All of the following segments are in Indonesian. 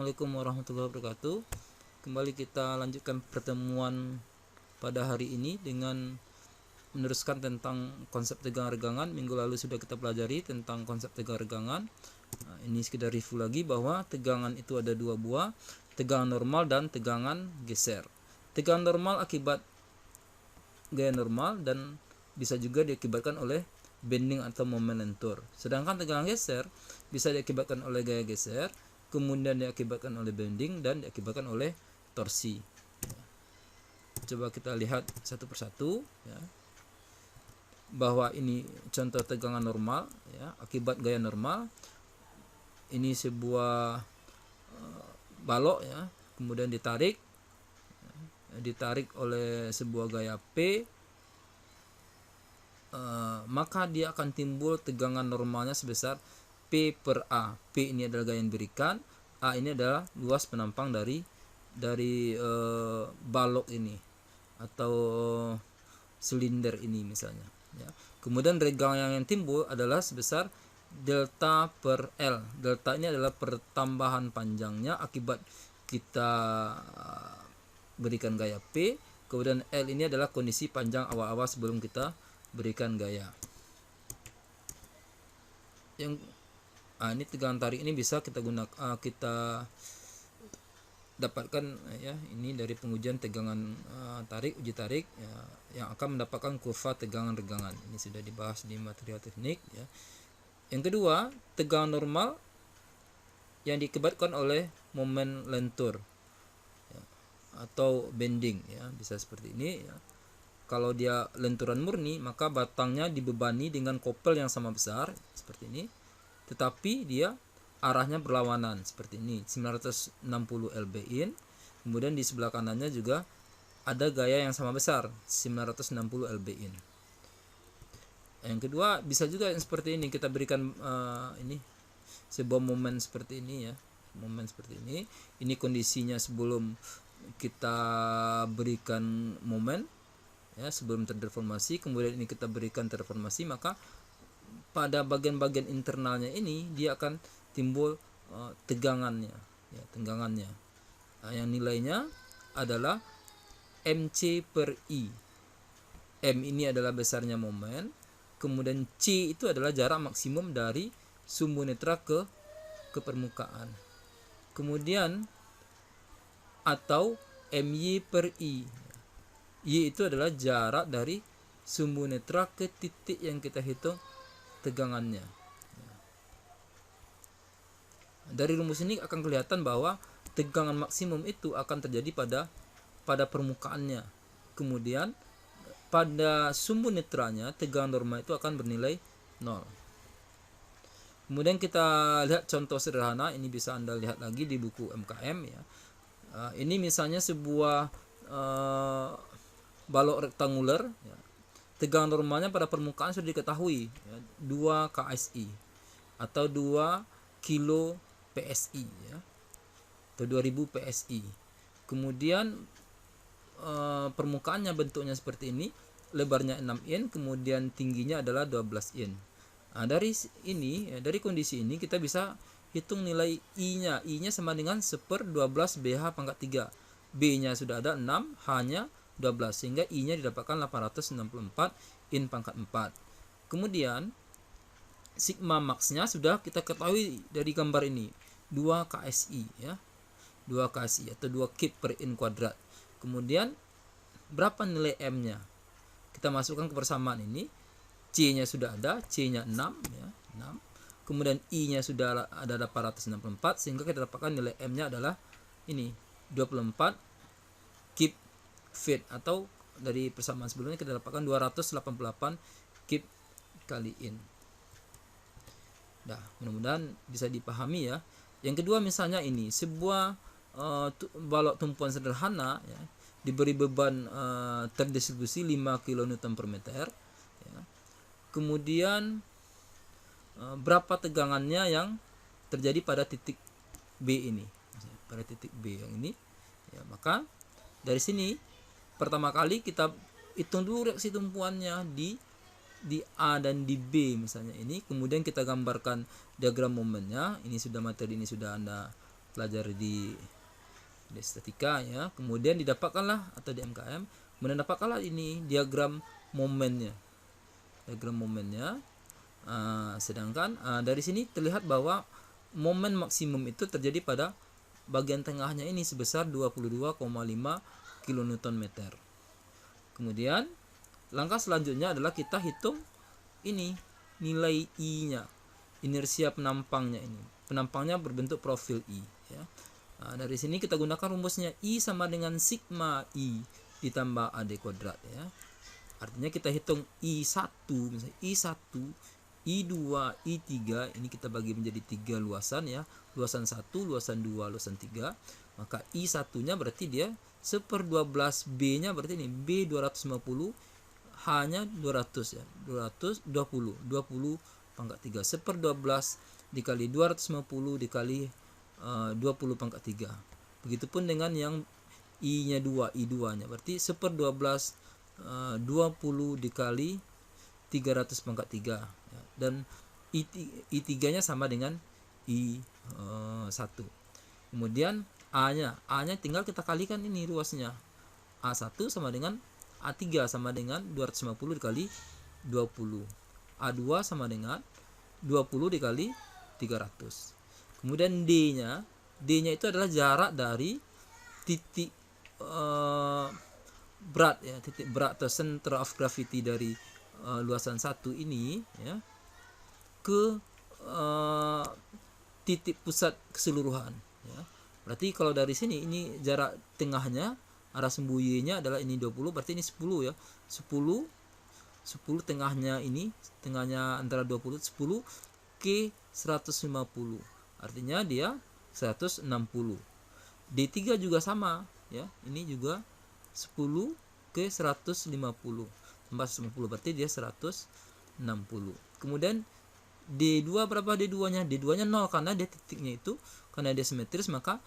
Assalamualaikum warahmatullahi wabarakatuh. Kembali kita lanjutkan pertemuan pada hari ini dengan meneruskan tentang konsep tegangan regangan. Minggu lalu sudah kita pelajari tentang konsep tegangan regangan. Ini sekedar review lagi bahwa tegangan itu ada dua buah, tegangan normal dan tegangan geser. Tegangan normal akibat gaya normal dan bisa juga diakibatkan oleh bending atau momen lentur. Sedangkan tegangan geser bisa diakibatkan oleh gaya geser, kemudian diakibatkan oleh bending dan diakibatkan oleh torsi. Coba kita lihat satu persatu ya. Bahwa ini contoh tegangan normal ya, akibat gaya normal. Ini sebuah balok ya, kemudian ditarik oleh sebuah gaya P, maka dia akan timbul tegangan normalnya sebesar P per A. P ini adalah gaya yang diberikan, A ini adalah luas penampang dari balok ini atau silinder ini misalnya ya. Kemudian regangan yang timbul adalah sebesar delta per L. Delta ini adalah pertambahan panjangnya akibat kita berikan gaya P, kemudian L ini adalah kondisi panjang awal-awal sebelum kita berikan gaya. Ini tegangan tarik ini bisa kita gunakan, kita dapatkan ya, ini dari pengujian tegangan uji tarik ya, yang akan mendapatkan kurva tegangan regangan. Ini sudah dibahas di material teknik ya. Yang kedua, tegangan normal yang diakibatkan oleh momen lentur ya, atau bending ya, bisa seperti ini ya. Kalau dia lenturan murni, maka batangnya dibebani dengan kopel yang sama besar seperti ini, tetapi dia arahnya berlawanan seperti ini, 960 lb in. Kemudian di sebelah kanannya juga ada gaya yang sama besar, 960 lb in. Yang kedua bisa juga yang seperti ini, kita berikan ini sebuah momen seperti ini ya, momen seperti ini. Ini kondisinya sebelum kita berikan momen ya, sebelum terdeformasi. Kemudian ini kita berikan terdeformasi, maka pada bagian-bagian internalnya ini dia akan timbul tegangannya ya, tegangannya yang nilainya adalah mc per i. M ini adalah besarnya momen, kemudian c itu adalah jarak maksimum dari sumbu netra ke permukaan, kemudian atau my per i. Y itu adalah jarak dari sumbu netra ke titik yang kita hitung tegangannya. Dari rumus ini akan kelihatan bahwa tegangan maksimum itu akan terjadi pada permukaannya. Kemudian pada sumbu netranya tegangan normal itu akan bernilai 0. Kemudian kita lihat contoh sederhana, ini bisa Anda lihat lagi di buku MKM ya. Ini misalnya sebuah balok rektanguler ya. Tegangan normalnya pada permukaan sudah diketahui ya, 2 KSI atau 2 kilo PSI ya, atau 2000 PSI. Kemudian permukaannya bentuknya seperti ini, lebarnya 6 in, kemudian tingginya adalah 12 in. Dari ini ya, dari kondisi ini kita bisa hitung nilai I-nya. I-nya sama dengan 1/12 BH pangkat 3. B-nya sudah ada 6, H-nya 12, sehingga I-nya didapatkan 864 in pangkat 4. Kemudian sigma max-nya sudah kita ketahui dari gambar ini, 2 KSI ya. 2 KSI atau 2 kip per in kuadrat. Kemudian berapa nilai M-nya? Kita masukkan ke persamaan ini. C-nya sudah ada, C-nya 6 ya, 6. Kemudian I-nya sudah ada 864, sehingga kita dapatkan nilai M-nya adalah ini, 24 kip feet, atau dari persamaan sebelumnya kita dapatkan 288 kip kali in. Nah, mudah-mudahan bisa dipahami ya. Yang kedua misalnya ini sebuah balok tumpuan sederhana ya, diberi beban terdistribusi 5 kN per meter ya. Kemudian berapa tegangannya yang terjadi pada titik B ini, pada titik B yang ini ya. Maka dari sini pertama kali kita hitung dulu reaksi tumpuannya di A dan di B misalnya ini, kemudian kita gambarkan diagram momennya. Ini sudah materi, ini sudah Anda pelajari di estetika ya. Kemudian didapatkanlah atau di MKM, kemudian dapatkanlah ini diagram momennya. Sedangkan dari sini terlihat bahwa momen maksimum itu terjadi pada bagian tengahnya ini sebesar 22,5 kN. Kemudian langkah selanjutnya adalah kita hitung ini nilai I-nya, inersia penampangnya ini. Penampangnya berbentuk profil I ya. Dari sini kita gunakan rumusnya I sama dengan sigma I ditambah AD kuadrat ya. Artinya kita hitung I1, misalnya I1, I2, I3, ini kita bagi menjadi 3 luasan ya. Luasan 1, luasan 2, luasan 3. Maka I1-nya berarti dia 1/12, B-nya berarti ini B 250, H-nya 200 ya. 220 pangkat 3. 1/12 dikali 250 dikali 20 pangkat 3. Begitupun dengan yang I-nya 2, I2-nya berarti 1/12 20 dikali 300 pangkat 3 ya. Dan I3-nya sama dengan I1. Kemudian A-nya tinggal kita kalikan ini ruasnya. A1 sama dengan A3 sama dengan 250 dikali 20. A2 sama dengan 20 dikali 300. Kemudian D-nya itu adalah jarak dari titik berat ya, titik berat atau center of gravity dari luasan 1 ini ya ke titik pusat keseluruhan ya. Berarti kalau dari sini ini jarak tengahnya, arah sembuh-nya adalah ini 20, berarti ini 10 ya. 10 tengahnya ini, tengahnya antara 20, 10 ke 150. Artinya dia 160. D3 juga sama ya. Ini juga 10 ke 150. Tambah 150 berarti dia 160. Kemudian D2 berapa D2-nya? D2-nya 0 karena dia titiknya itu, karena dia simetris maka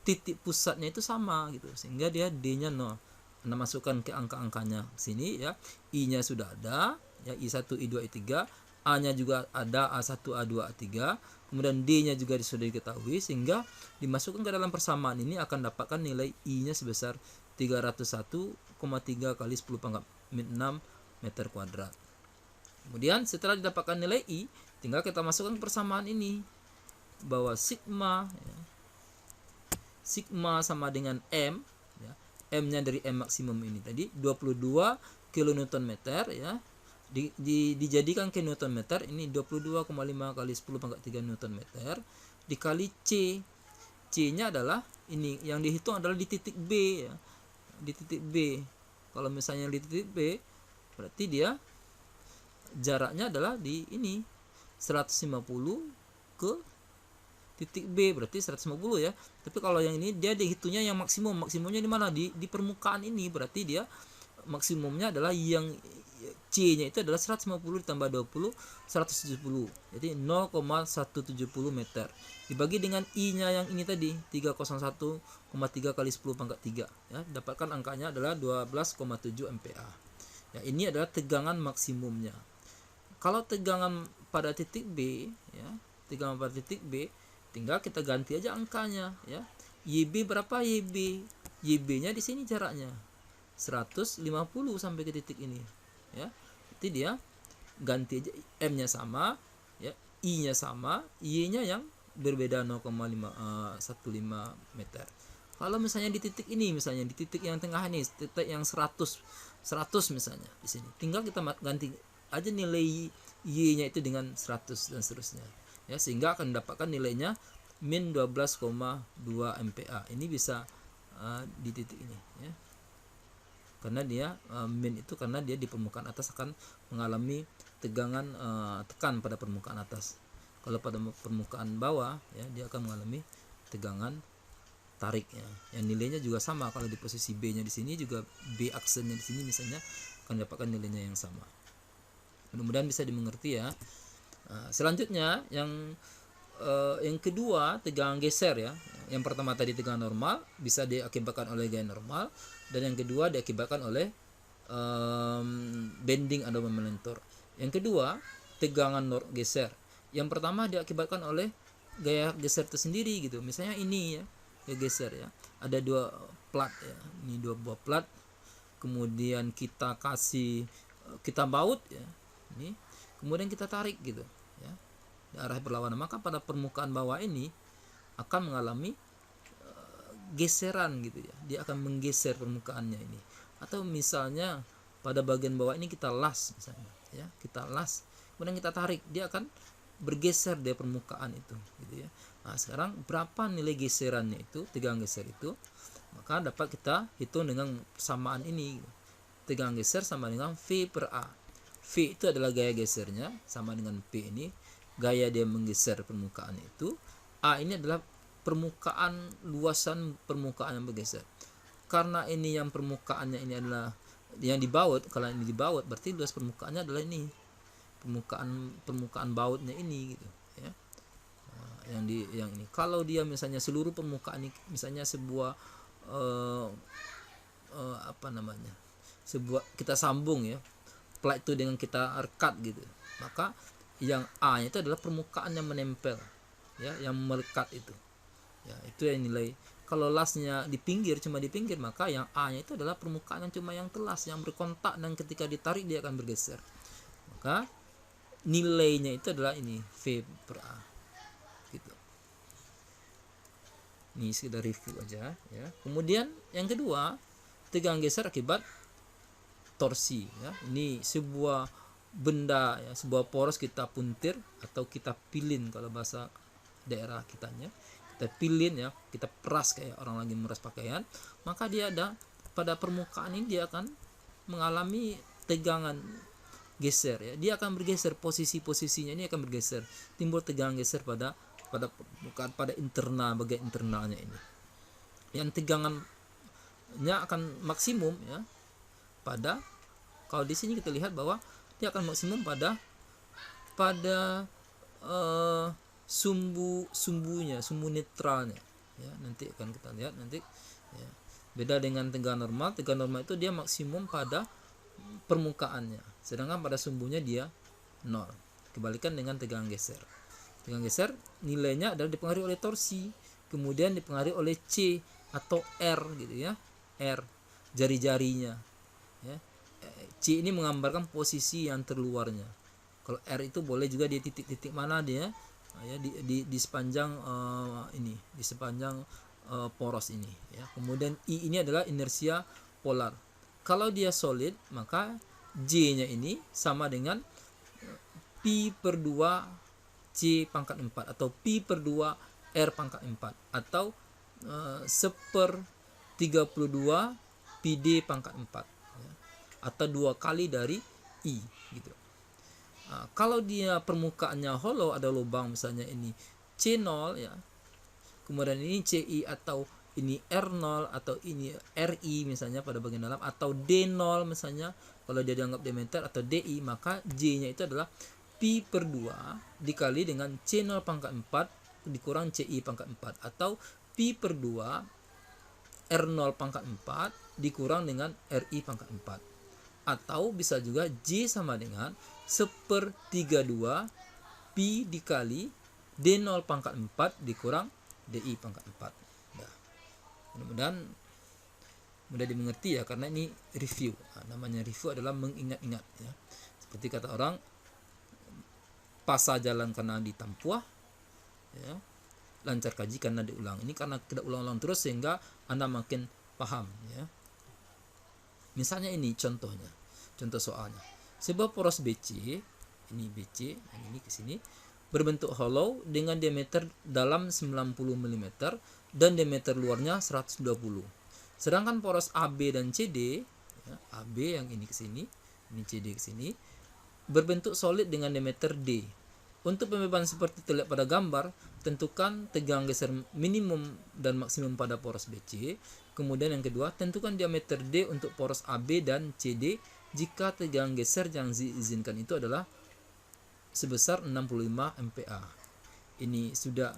titik pusatnya itu sama gitu. Sehingga dia D-nya 0. Anda masukkan ke angka-angkanya sini ya. I-nya sudah ada ya, I1, I2, I3. A-nya juga ada, A1, A2, A3. Kemudian D-nya juga sudah diketahui sehingga dimasukkan ke dalam persamaan ini akan dapatkan nilai I-nya sebesar 301,3 kali 10 pangkat 6 meter kuadrat. Kemudian setelah didapatkan nilai I, tinggal kita masukkan persamaan ini bahwa sigma ya, sigma sama dengan M ya, M-nya dari M maksimum ini tadi 22 kN ya, dijadikan ke Newton meter, ini 22,5 kali 10 pangkat 3 Newton meter dikali C. C-nya adalah ini yang dihitung adalah di titik B ya, di titik B. Kalau misalnya di titik B berarti dia jaraknya adalah di ini 150 ke titik B, berarti 150 ya. Tapi kalau yang ini dia dihitungnya yang maksimumnya di mana? Di permukaan ini, berarti dia maksimumnya adalah yang C-nya itu adalah 150 ditambah 20 170. Jadi 0,170 meter. Dibagi dengan I-nya yang ini tadi 301,3 kali 10 pangkat 3 ya. Dapatkan angkanya adalah 12,7 MPa. Ya, ini adalah tegangan maksimumnya. Kalau tegangan pada titik B ya, tegangan pada titik B tinggal kita ganti aja angkanya ya. YB berapa YB? YB-nya di sini jaraknya 150 sampai ke titik ini ya. Jadi dia ganti aja, M-nya sama ya, I-nya sama, Y-nya yang berbeda 0,15 meter. Kalau misalnya di titik ini, misalnya di titik yang tengah ini, titik yang 100 misalnya di sini, tinggal kita ganti aja nilai Y-nya itu dengan 100 dan seterusnya ya, sehingga akan mendapatkan nilainya min 12,2 MPa. Ini bisa di titik ini ya, karena dia min itu karena dia di permukaan atas akan mengalami tegangan tekan pada permukaan atas. Kalau pada permukaan bawah ya, dia akan mengalami tegangan tarik ya. Yang nilainya juga sama, kalau di posisi B-nya di sini juga B aksennya di sini misalnya akan dapatkan nilainya yang sama. Mudah-mudahan bisa dimengerti ya. Selanjutnya yang kedua, tegangan geser ya. Yang pertama tadi tegangan normal bisa diakibatkan oleh gaya normal, dan yang kedua diakibatkan oleh bending atau melentur. Yang kedua, tegangan geser. Yang pertama diakibatkan oleh gaya geser tersendiri gitu. Misalnya ini ya, gaya geser ya, ada dua plat ya, ini dua buah plat, kemudian kita kasih, kita baut ya, ini kemudian kita tarik gitu ya, di arah berlawanan, maka pada permukaan bawah ini akan mengalami geseran gitu ya, dia akan menggeser permukaannya ini. Atau misalnya pada bagian bawah ini kita las misalnya ya, kita las kemudian kita tarik, dia akan bergeser dari permukaan itu gitu ya. Nah sekarang berapa nilai geserannya itu, tegangan geser itu, maka dapat kita hitung dengan persamaan ini. Tegangan geser sama dengan V per A. V itu adalah gaya gesernya, sama dengan P ini gaya dia menggeser permukaan itu. A ini adalah permukaan, luasan permukaan yang bergeser. Karena ini yang permukaannya ini adalah yang dibaut, kalau ini dibaut berarti luas permukaannya adalah ini, permukaan bautnya ini gitu ya. Yang ini kalau dia misalnya seluruh permukaan ini, misalnya sebuah apa namanya, sebuah kita sambung ya plat itu dengan kita rekat gitu, maka yang A nya itu adalah permukaan yang menempel ya, yang melekat itu ya, itu yang nilai. Kalau lasnya di pinggir, cuma di pinggir, maka yang A nya itu adalah permukaan yang cuma yang telas, yang berkontak, dan ketika ditarik dia akan bergeser, maka nilainya itu adalah ini V per A gitu. Ini sekedar review aja ya. Kemudian yang kedua, tegangan geser akibat torsi ya. Ini sebuah benda ya, sebuah poros kita puntir atau kita pilin kalau bahasa daerah kitanya, kita pilin ya, kita peras kayak orang lagi meras pakaian, maka dia ada pada permukaan ini dia akan mengalami tegangan geser ya, dia akan bergeser, posisinya ini akan bergeser, timbul tegangan geser pada permukaan, pada internal, bagian internalnya ini, yang tegangannya akan maksimum ya pada, kalau di sini kita lihat bahwa dia akan maksimum pada sumbunya, sumbu netralnya ya, nanti akan kita lihat nanti ya. Beda dengan tegangan normal itu dia maksimum pada permukaannya, sedangkan pada sumbunya dia nol. Kebalikan dengan tegangan geser. Tegangan geser nilainya adalah dipengaruhi oleh torsi, kemudian dipengaruhi oleh C atau R gitu ya, R jari-jarinya ya. C ini menggambarkan posisi yang terluarnya. Kalau R itu boleh juga di titik-titik mana dia ya, di sepanjang ini, di sepanjang poros ini ya. Kemudian I ini adalah inersia polar. Kalau dia solid, maka J-nya ini sama dengan Pi per 2 C pangkat 4 atau Pi per 2 R pangkat 4 atau 1/32 PD pangkat 4 ya, atau 2 kali dari I gitu. Kalau dia permukaannya hollow, ada lubang misalnya ini C0 ya, kemudian ini CI atau ini R0 atau ini RI misalnya pada bagian dalam, atau D0 misalnya kalau dia dianggap diameter, atau DI, maka J nya itu adalah Pi per 2 dikali dengan C0 pangkat 4 dikurang CI pangkat 4, atau Pi per 2 R0 pangkat 4 dikurang dengan RI pangkat 4, atau bisa juga J sama dengan 1/32 Pi dikali D0 pangkat 4 dikurang DI pangkat 4. Nah, mudah-mudahan mudah dimengerti ya, karena ini review. Namanya review adalah mengingat-ingat ya. Seperti kata orang, pasal jalan karena ditampuah ya, lancar kaji karena diulang. Ini karena kita ulang-ulang terus sehingga Anda makin paham ya. Misalnya ini contohnya, contoh soalnya. Sebuah poros BC, ini BC, yang ini ke sini, berbentuk hollow dengan diameter dalam 90 mm dan diameter luarnya 120. Sedangkan poros AB dan CD, ya, AB yang ini ke sini, ini CD ke sini, berbentuk solid dengan diameter D. Untuk pembebanan seperti terlihat pada gambar, tentukan tegangan geser minimum dan maksimum pada poros BC. Kemudian yang kedua, tentukan diameter D untuk poros AB dan CD jika tegangan geser yang diizinkan itu adalah sebesar 65 MPa. Ini sudah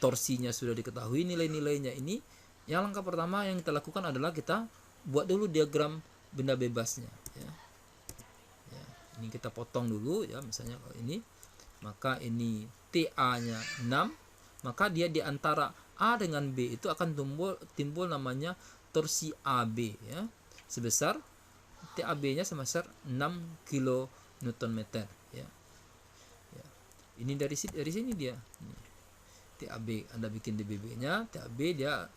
torsinya sudah diketahui, nilai-nilainya ini. Yang langkah pertama yang kita lakukan adalah kita buat dulu diagram benda bebasnya ya. Ya, ini kita potong dulu ya, misalnya kalau ini maka ini TA-nya 6, maka dia di antara A dengan B itu akan timbul namanya torsi AB ya, sebesar TAB-nya sebesar 6 kN meter ya. Ya. Ini dari sini dia. Ini. TAB Anda bikin DBB-nya, TAB dia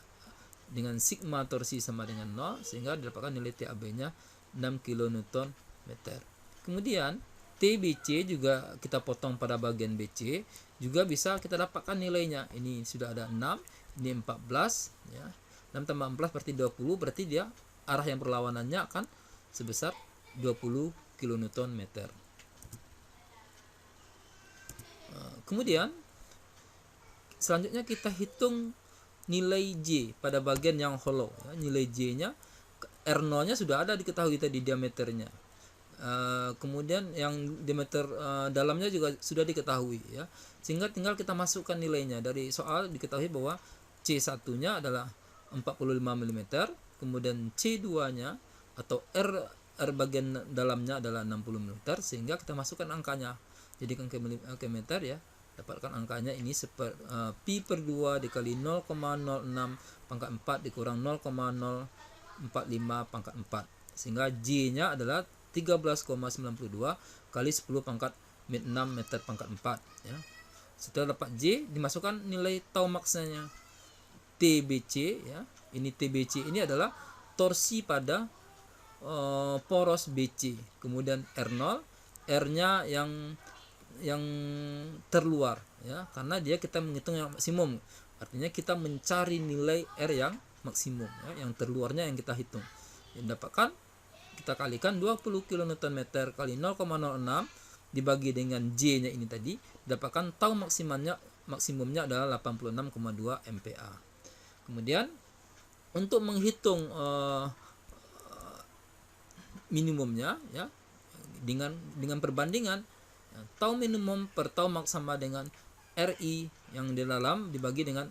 dengan sigma torsi sama dengan 0 sehingga didapatkan nilai TAB-nya 6 kN meter. Kemudian TBC juga kita potong pada bagian BC, juga bisa kita dapatkan nilainya. Ini sudah ada 6, ini 14 ya. 6 tambah 14 berarti 20, berarti dia arah yang berlawanannya akan sebesar 20 kN meter. Kemudian selanjutnya kita hitung nilai J pada bagian yang hollow ya. Nilai J-nya R0-nya sudah ada diketahui tadi diameternya. Kemudian yang diameter dalamnya juga sudah diketahui ya. Sehingga tinggal kita masukkan nilainya. Dari soal diketahui bahwa C1-nya adalah 45 mm, kemudian C2-nya atau R bagian dalamnya adalah 60 mm, sehingga kita masukkan angkanya. Jadikan ke meter ya. Dapatkan angkanya ini pi per 2 dikali 0,06 pangkat 4 dikurang 0,045 pangkat 4, sehingga J-nya adalah 13,92 kali 10 pangkat 6 meter pangkat 4 ya. Setelah dapat J, dimasukkan nilai tau maksanya TBC ya. Ini TBC ini adalah torsi pada poros BC. Kemudian R0, R-nya yang terluar ya, karena dia kita menghitung yang maksimum, artinya kita mencari nilai R yang maksimum ya, yang terluarnya yang kita hitung. Yang dapatkan kita kalikan 20 kN meter kali 0,06 dibagi dengan J-nya ini tadi, dapatkan tau maksimumnya adalah 86,2 MPa. Kemudian untuk menghitung minimumnya ya, dengan perbandingan tau minimum per tau max sama dengan RI yang di dalam dibagi dengan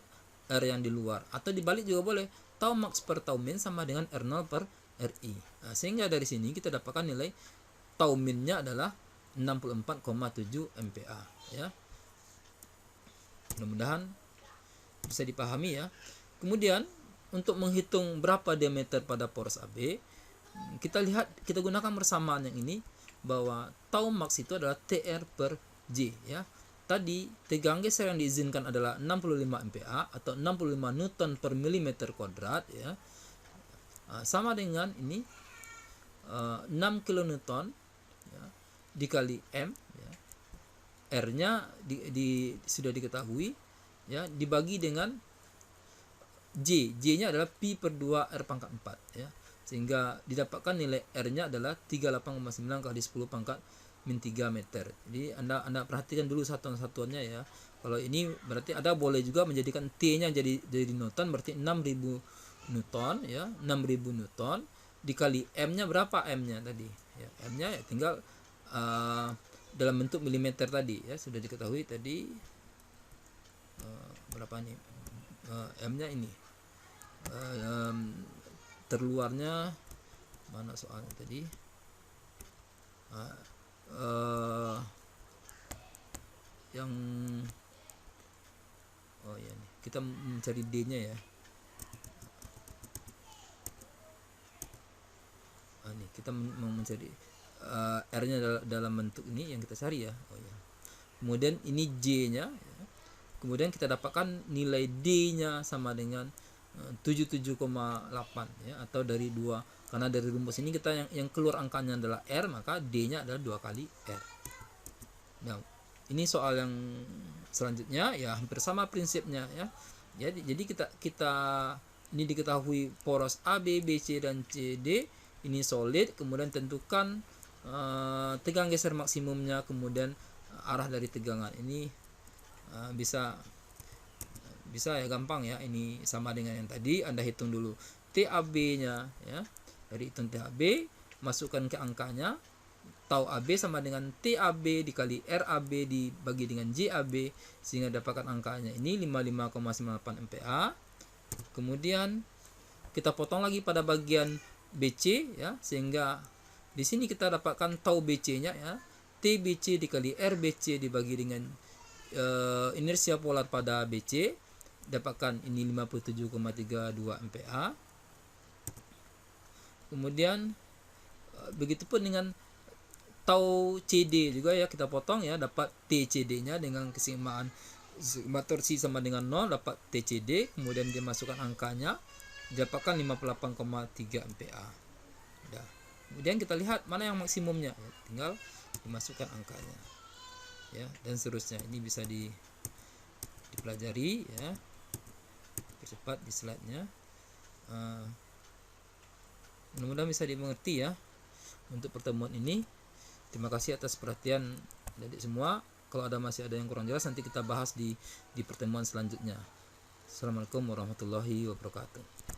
R yang di luar, atau dibalik juga boleh, tau max per tau min sama dengan R0 per RI. Nah, sehingga dari sini kita dapatkan nilai tau minnya adalah 64,7 MPa ya. Mudah-mudahan bisa dipahami ya. Kemudian untuk menghitung berapa diameter pada poros AB, kita gunakan persamaan yang ini, bahwa tau max itu adalah TR per J ya. Tadi tegangan geser yang diizinkan adalah 65 MPa atau 65 Newton per milimeter kuadrat ya. Sama dengan ini 6 kN ya, dikali M ya. R-nya sudah diketahui ya, dibagi dengan J-nya adalah pi per 2 R pangkat 4 ya. Sehingga didapatkan nilai R-nya adalah 38,9 kali 10 pangkat min 3 meter. Jadi Anda perhatikan dulu satuan-satuannya ya. Kalau ini berarti Anda boleh juga menjadikan T-nya jadi Newton, berarti 6000 Newton ya, 6000 Newton dikali M-nya berapa M-nya tadi? Ya, M-nya ya tinggal dalam bentuk milimeter tadi ya, sudah diketahui tadi berapa nih? M-nya ini. Terluarnya mana soalnya tadi? Yang ya nih, kita mencari D-nya ya. Nih kita mencari R-nya dalam bentuk ini yang kita cari ya. Ya. Kemudian ini J-nya ya. Kemudian kita dapatkan nilai D-nya sama dengan 77,8 ya, atau dari 2, karena dari rumus ini kita yang keluar angkanya adalah R, maka D-nya adalah 2 kali R. Nah, ini soal yang selanjutnya ya, hampir sama prinsipnya ya. Jadi kita ini diketahui poros AB, BC dan CD ini solid, kemudian tentukan tegangan geser maksimumnya, kemudian arah dari tegangan ini bisa ya, gampang ya. Ini sama dengan yang tadi, Anda hitung dulu TAB-nya ya. Dari hitung TAB, masukkan ke angkanya, tau AB sama dengan TAB dikali RAB dibagi dengan JAB, sehingga dapatkan angkanya ini 55,98 MPa. Kemudian kita potong lagi pada bagian BC ya, sehingga di sini kita dapatkan tau BC-nya ya, TBC dikali RBC dibagi dengan inersia polar pada BC, dapatkan ini 57,32 MPa. Kemudian begitupun dengan tau CD juga ya, kita potong ya, dapat TCD nya dengan keseimbangan sigma torsi sama dengan 0, dapat TCD, kemudian dia masukkan angkanya, dapatkan 58,3 MPa. Udah. Kemudian kita lihat mana yang maksimumnya ya, tinggal dimasukkan angkanya ya, dan seterusnya. Ini bisa dipelajari ya, percepat di slide-nya. Mudah-mudahan bisa dimengerti ya untuk pertemuan ini. Terima kasih atas perhatian adik semua. Kalau masih ada yang kurang jelas, nanti kita bahas di pertemuan selanjutnya. Assalamualaikum warahmatullahi wabarakatuh.